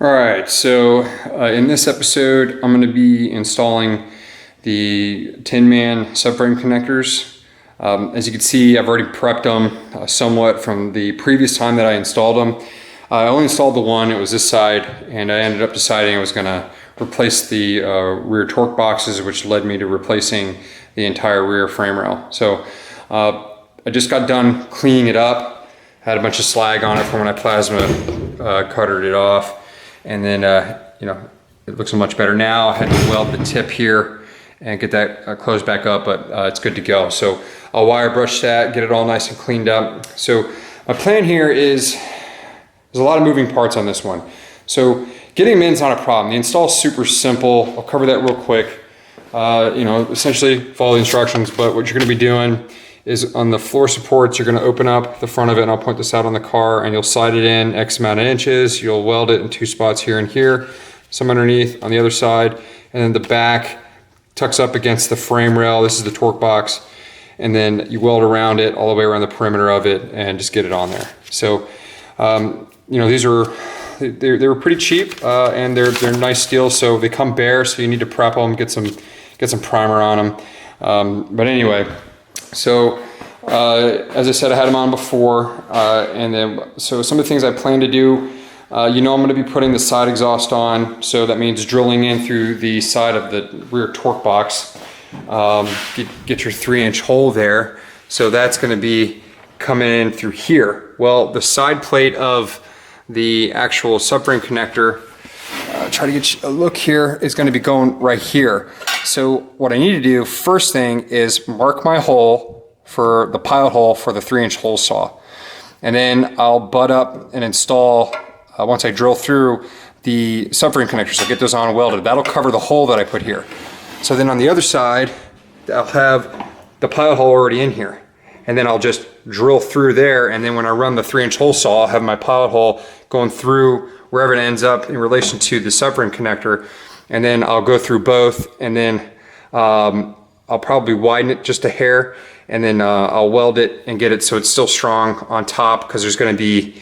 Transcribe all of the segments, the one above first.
Alright, so in this episode I'm going to be installing the TinMan Subframe connectors. As you can see, I've already prepped them somewhat from the previous time that I installed them. I only installed the one, it was this side, and I ended up deciding I was going to replace the rear torque boxes, which led me to replacing the entire rear frame rail. So I just got done cleaning it up, had a bunch of slag on it from when I plasma cuttered it off. And then, you know, it looks much better now. I had to weld the tip here and get that closed back up, but it's good to go. So I'll wire brush that, get it all nice and cleaned up. So my plan here is, there's a lot of moving parts on this one. So getting them in is not a problem. The install is super simple. I'll cover that real quick. You know, essentially follow the instructions, but what you're gonna be doing is on the floor supports, you're gonna open up the front of it, and I'll point this out on the car, and you'll slide it in X amount of inches. You'll weld it in two spots here and here, some underneath on the other side, and then the back tucks up against the frame rail. This is the torque box, and then you weld around it all the way around the perimeter of it and just get it on there. So, you know, they were pretty cheap, and they're nice steel, so they come bare, so you need to prep them, get some primer on them. But anyway, so as I said, I had them on before, and then so some of the things I plan to do, you know, I'm going to be putting the side exhaust on, so that means drilling in through the side of the rear torque box. Get your 3-inch hole there, so that's going to be coming in through here. Well, the side plate of the actual subframe connector, try to get a look here, is going to be going right here. So what I need to do first thing is mark my hole for the pilot hole for the 3-inch hole saw, and then I'll butt up and install once I drill through the subframe connectors. I'll get those on welded. That'll cover the hole that I put here. So then on the other side, I'll have the pilot hole already in here, and then I'll just drill through there, and then when I run the 3-inch hole saw, I'll have my pilot hole going through wherever it ends up in relation to the subframe connector, and then I'll go through both, and then I'll probably widen it just a hair, and then I'll weld it and get it so it's still strong on top, because there's going to be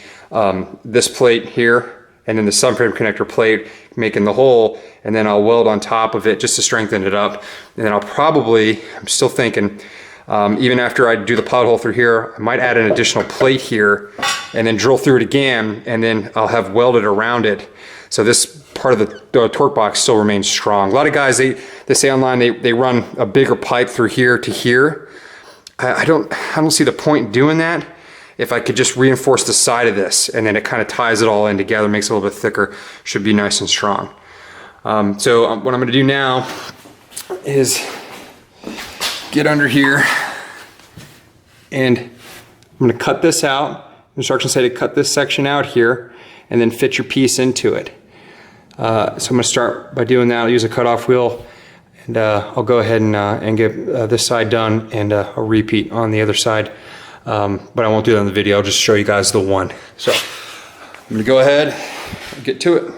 this plate here and then the subframe connector plate making the hole, and then I'll weld on top of it just to strengthen it up. And then I'll probably, I'm still thinking, even after I do the pilot hole through here, I might add an additional plate here and then drill through it again, and then I'll have welded around it. So this part of the torque box still remains strong. A lot of guys, they say online they run a bigger pipe through here to here. I don't see the point in doing that. If I could just reinforce the side of this, and then it kind of ties it all in together, makes it a little bit thicker, should be nice and strong. So what I'm going to do now is get under here, and I'm going to cut this out. Instructions say to cut this section out here and then fit your piece into it. So I'm going to start by doing that. I'll use a cutoff wheel, and I'll go ahead and get this side done, and I'll repeat on the other side. But I won't do that in the video. I'll just show you guys the one. So I'm going to go ahead and get to it.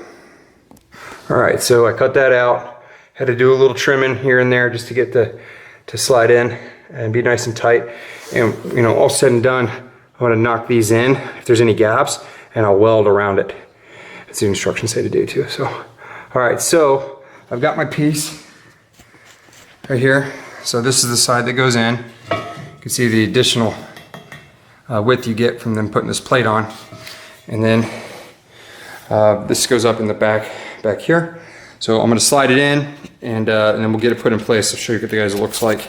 All right, so I cut that out. Had to do a little trimming here and there just to get to slide in and be nice and tight. And you know, all said and done, I'm going to knock these in if there's any gaps, and I'll weld around it. That's the instructions say to do too. So, all right, so I've got my piece right here. So this is the side that goes in. You can see the additional width you get from them putting this plate on, and then this goes up in the back here. So I'm going to slide it in, and then we'll get it put in place. I'll show you what the guys it looks like.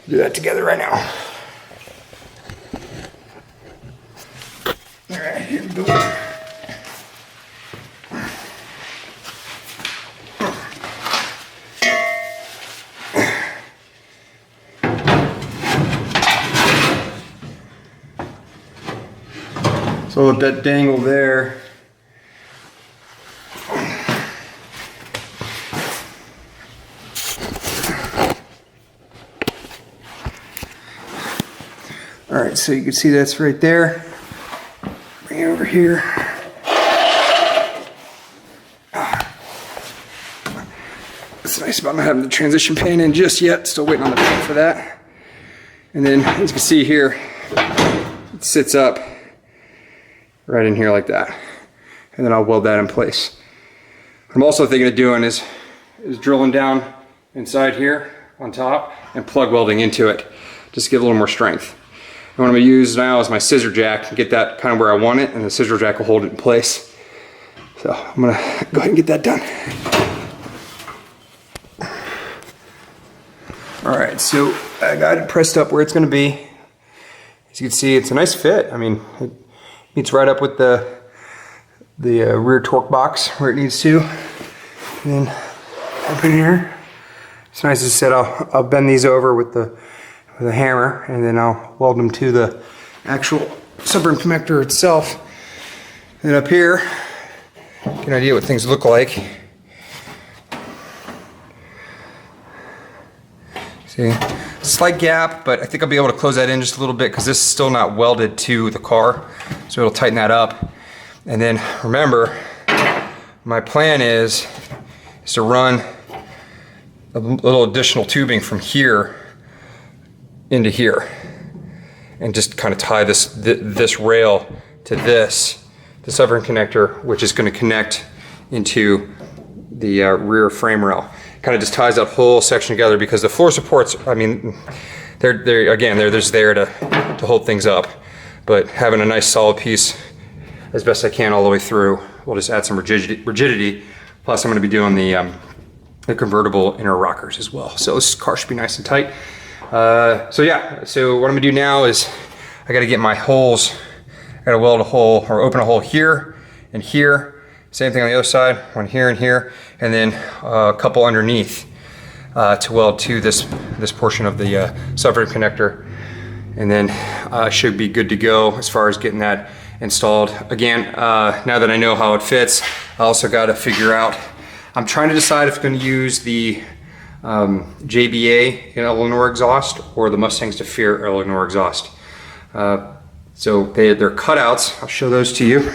Do that together right now. All right, here we go. So with that dangle there, all right, so you can see that's right there. Bring it over here. It's nice about not having the transition pan in just yet. Still waiting on the paint for that. And then, as you can see here, it sits up right in here like that. And then I'll weld that in place. What I'm also thinking of doing is drilling down inside here on top and plug welding into it, just to give a little more strength. And what I'm gonna use now is my scissor jack and get that kind of where I want it, and the scissor jack will hold it in place. So I'm gonna go ahead and get that done. All right, so I got it pressed up where it's gonna be. As you can see, it's a nice fit. I mean, it meets right up with the rear torque box where it needs to. And then up in here, it's nice. As I said, I'll bend these over with a hammer, and then I'll weld them to the actual subframe connector itself. And up here, get an idea what things look like. See, slight gap, but I think I'll be able to close that in just a little bit because this is still not welded to the car, so it'll tighten that up. And then remember, my plan is to run a little additional tubing from here into here, and just kind of tie this rail to the subframe connector, which is going to connect into the rear frame rail. Kind of just ties that whole section together, because the floor supports, I mean, they're just there to hold things up, but having a nice solid piece as best I can all the way through will just add some rigidity. Plus I'm going to be doing the convertible inner rockers as well, so this car should be nice and tight. So yeah, so what I'm gonna do now is I got to get my holes. I got to weld a hole, or open a hole here and here. Same thing on the other side, one here and here, and then a couple underneath to weld to this portion of the subframe connector, and then should be good to go as far as getting that installed. Again, now that I know how it fits, I also got to figure out. I'm trying to decide if I'm going to use the JBA in Eleanor exhaust or the Mustang's to Fear Eleanor exhaust. So they're cutouts. I'll show those to you.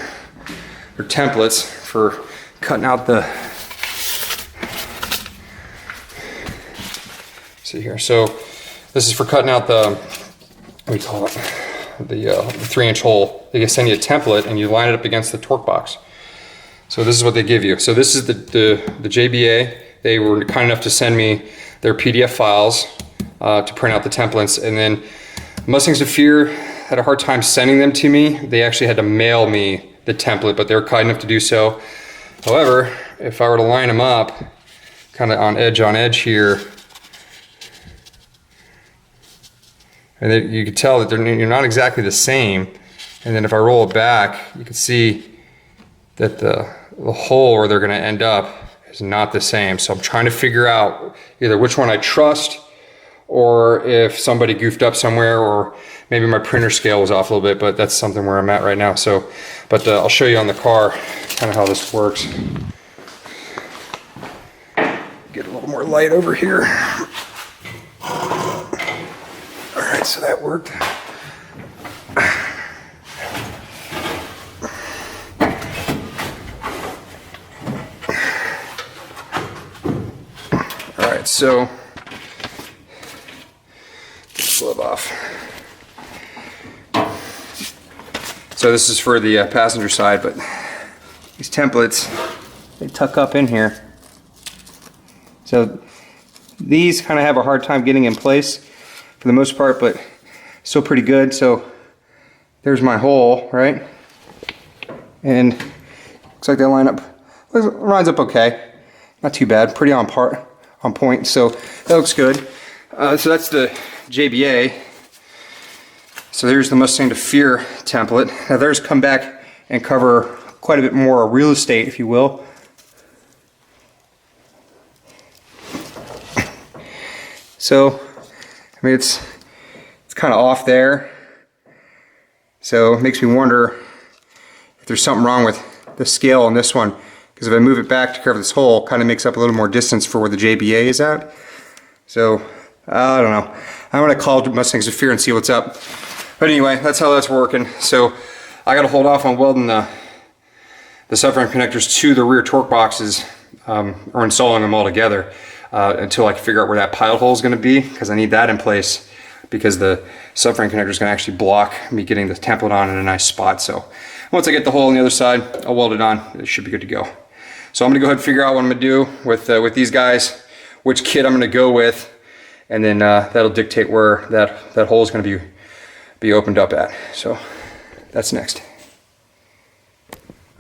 They're templates for cutting out the. See here. So this is for cutting out the. What do you call it? The 3-inch hole. They send you a template and you line it up against the torque box. So this is what they give you. So this is the JBA. They were kind enough to send me their PDF files to print out the templates, and then Mustangs of Fear had a hard time sending them to me. They actually had to mail me the template, but they were kind enough to do so. However, if I were to line them up kind of on edge here, and you could tell that you're not exactly the same. And then if I roll it back, you can see that the hole where they're going to end up is not the same. So I'm trying to figure out either which one I trust, or if somebody goofed up somewhere, or maybe my printer scale was off a little bit, but that's something where I'm at right now. So, but I'll show you on the car kind of how this works. Get a little more light over here. All right, so that worked. All right, so get this glove off. So this is for the passenger side, but these templates, they tuck up in here. So these kind of have a hard time getting in place for the most part, but still pretty good. So there's my hole, right? And looks like they line up, lines up okay. Not too bad, pretty on point. So that looks good. So that's the JBA. So there's the Mustang to Fear template. Now theirs come back and cover quite a bit more real estate, if you will. So, I mean, it's kind of off there. So it makes me wonder if there's something wrong with the scale on this one. Because if I move it back to cover this hole, it kind of makes up a little more distance for where the JBA is at. So, I don't know. I'm going to call Mustangs to Fear and see what's up. But anyway, that's how that's working. So I got to hold off on welding the subframe connectors to the rear torque boxes, or installing them all together, until I can figure out where that pilot hole is going to be, because I need that in place, because the subframe connector is going to actually block me getting the template on in a nice spot. So once I get the hole on the other side, I'll weld it on. It should be good to go. So I'm gonna go ahead and figure out what I'm gonna do with these guys, which kit I'm gonna go with, and then that'll dictate where that hole is gonna be opened up at. So that's next.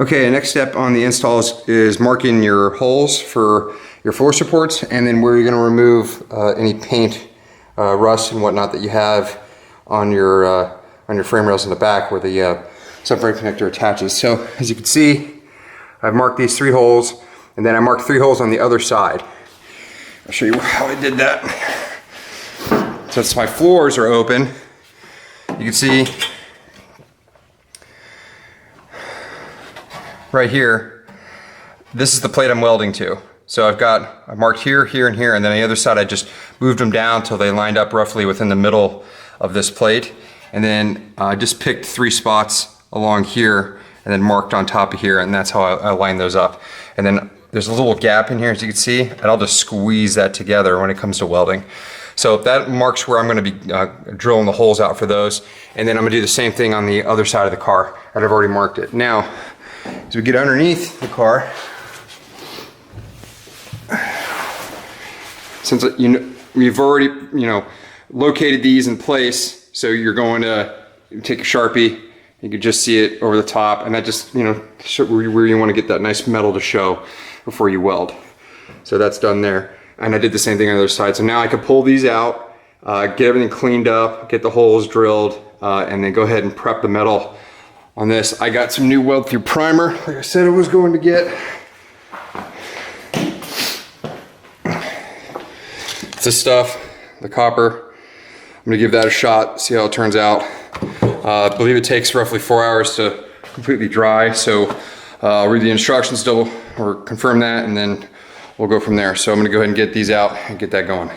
Okay, next step on the install is marking your holes for your floor supports, and then where you're gonna remove any paint, rust and whatnot that you have on your frame rails in the back where the subframe connector attaches. So as you can see, I've marked these 3 holes, and then I marked 3 holes on the other side. I'll show you how I did that. Since my floors are open, you can see right here, this is the plate I'm welding to. So I've marked here, here, and here, and then on the other side I just moved them down till they lined up roughly within the middle of this plate. And then I just picked 3 spots along here and then marked on top of here, and that's how I lined those up. And then there's a little gap in here, as you can see, and I'll just squeeze that together when it comes to welding. So that marks where I'm gonna be drilling the holes out for those. And then I'm gonna do the same thing on the other side of the car, and I've already marked it. Now, as we get underneath the car, since you've already located these in place, so you're going to take a Sharpie, you can just see it over the top, and that just show where you want to get that nice metal to show before you weld. So that's done there, and I did the same thing on the other side. So now I can pull these out, get everything cleaned up, get the holes drilled, and then go ahead and prep the metal on this. I got some new weld through primer, like I said I was going to get. This stuff, the copper, I'm gonna give that a shot, see how it turns out. I believe it takes roughly 4 hours to completely dry, so I'll read the instructions still, or confirm that, and then we'll go from there. So I'm gonna go ahead and get these out and get that going.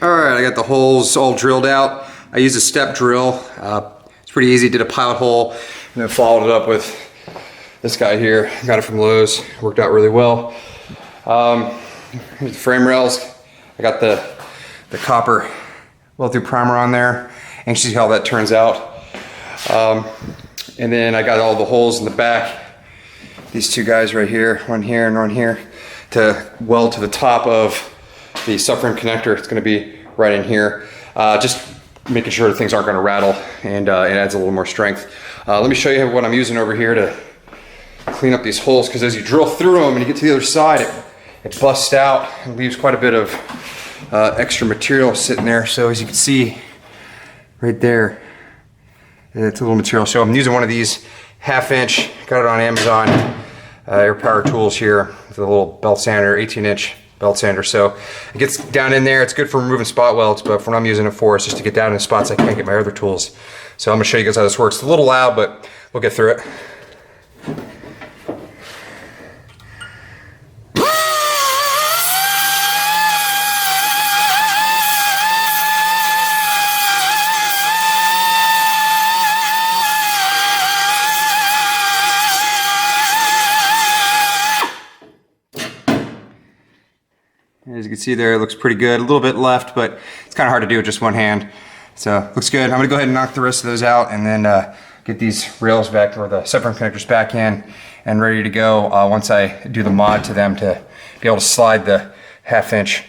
All right, I got the holes all drilled out. I used a step drill. It's pretty easy, did a pilot hole, and then followed it up with this guy here. Got it from Lowe's, worked out really well. Here's the frame rails. I got the copper weld through primer on there. Anxious to see how that turns out. And then I got all the holes in the back. These 2 guys right here, one here and one here, to weld to the top of the subframe connector. It's gonna be right in here. Just making sure that things aren't gonna rattle, and it adds a little more strength. Let me show you what I'm using over here to clean up these holes, because as you drill through them and you get to the other side, it busts out and leaves quite a bit of extra material sitting there. So as you can see right there, it's a little material. So I'm using one of these 1/2 inch, got it on Amazon, Air Power Tools here, with a little belt sander, 18-inch belt sander. So it gets down in there. It's good for removing spot welds, but for what I'm using it for is just to get down in spots I can't get my other tools. So I'm gonna show you guys how this works. It's a little loud, but we'll get through it. As you can see there, it looks pretty good. A little bit left, but it's kind of hard to do with just one hand. So looks good. I'm gonna go ahead and knock the rest of those out, and then get these rails back, or the subframe connectors back in and ready to go once I do the mod to them to be able to slide the 1/2 inch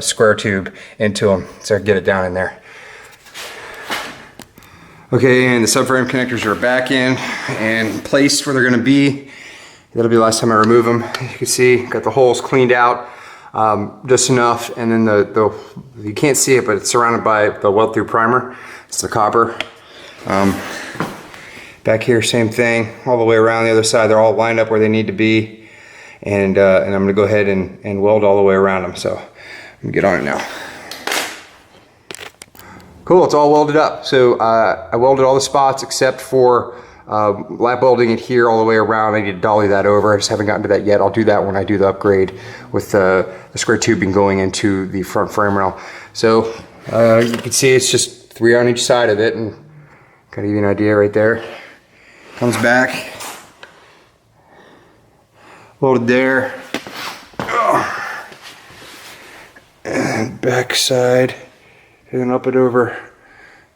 square tube into them, so I can get it down in there. Okay, and the subframe connectors are back in and placed where they're gonna be. That'll be the last time I remove them. As you can see, got the holes cleaned out just enough, and then you can't see it, but it's surrounded by the weld through primer. It's the copper. Back here, same thing, all the way around the other side. They're all lined up where they need to be, and I'm gonna go ahead and weld all the way around them. So I'm gonna get on it now. Cool, it's all welded up. So I welded all the spots except for lap welding it here all the way around. I need to dolly that over. I just haven't gotten to that yet. I'll do that when I do the upgrade with the square tubing going into the front frame rail. So you can see it's just 3 on each side of it, and kind of give you an idea right there. Comes back, loaded there, and back side, and then up it over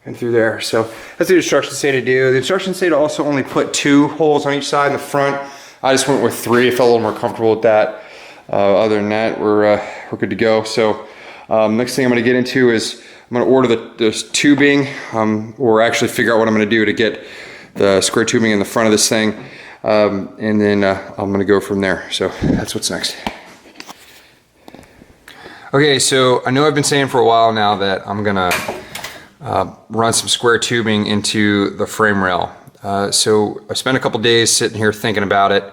and through there. So that's the instructions say to do. The instructions say to also only put 2 holes on each side in the front. I just went with 3. I felt a little more comfortable with that. Other than that, we're good to go. So next thing I'm going to get into is I'm going to order the tubing, or actually figure out what I'm going to do to get the square tubing in the front of this thing, and then I'm going to go from there. So that's what's next. Okay, so I know I've been saying for a while now that I'm going to run some square tubing into the frame rail. So I spent a couple days sitting here thinking about it.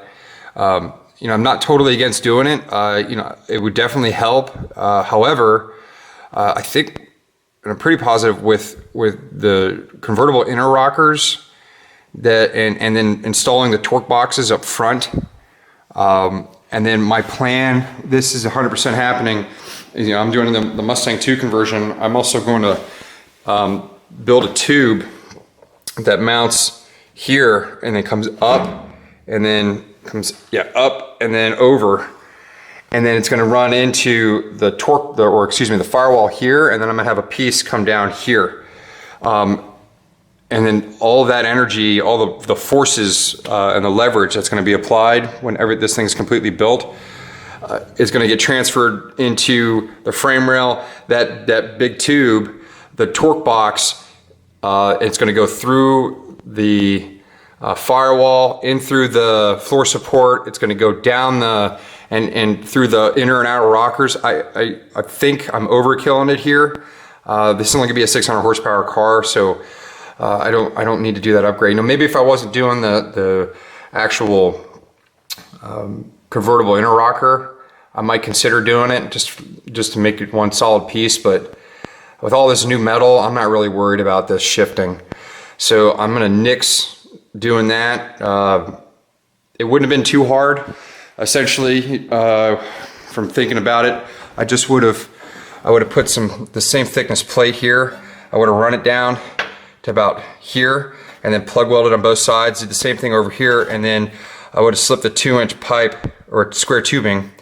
You know, I'm not totally against doing it. You know, it would definitely help. However, I think I'm pretty positive with the convertible inner rockers that, and then installing the torque boxes up front. And then my plan, this is 100% happening. You know, I'm doing the Mustang 2 conversion. I'm also going to build a tube that mounts here and then comes up and then comes up and then over, and then it's going to run into the torque, the firewall here, and then I'm going to have a piece come down here, and then all of that energy, all the forces and the leverage that's going to be applied whenever this thing is completely built is going to get transferred into the frame rail. That big tube, the torque box, it's going to go through the firewall, in through the floor support. It's going to go down and through the inner and outer rockers. I think I'm overkilling it here. This is only going to be a 600 horsepower car, so I don't need to do that upgrade. Now, maybe if I wasn't doing the actual convertible inner rocker, I might consider doing it just to make it one solid piece. But with all this new metal, I'm not really worried about this shifting. So I'm going to nix doing that. It wouldn't have been too hard. Essentially, from thinking about it, I would have put the same thickness plate here. I would have run it down to about here and then plug welded on both sides. Did the same thing over here, and then I would have slipped the 2-inch pipe or square tubing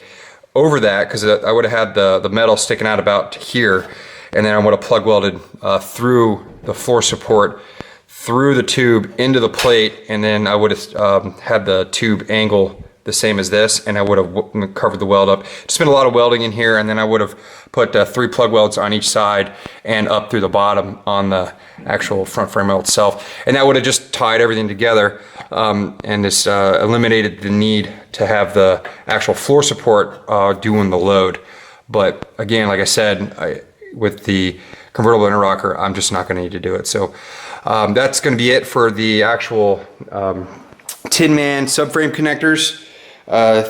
over that, because I would have had the metal sticking out about here, and then I would have plug welded through the floor support, through the tube into the plate, and then I would have had the tube angle the same as this, and I would have covered the weld up. Just been a lot of welding in here, and then I would have put 3 plug welds on each side and up through the bottom on the actual front frame rail itself, and that would have just tied everything together, and this eliminated the need to have the actual floor support doing the load. But again, like I said, with the convertible inner rocker, I'm just not going to need to do it. So that's going to be it for the actual TinMan subframe connectors.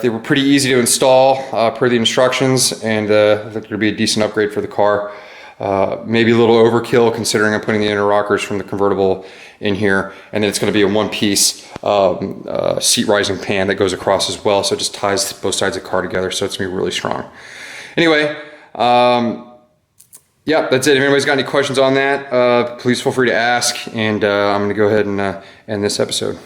They were pretty easy to install per the instructions, and I think it'll be a decent upgrade for the car. Maybe a little overkill considering I'm putting the inner rockers from the convertible in here, and then it's going to be a one-piece seat rising pan that goes across as well, so it just ties both sides of the car together, so it's going to be really strong. Anyway, yeah, that's it. If anybody's got any questions on that, please feel free to ask, and I'm going to go ahead and end this episode.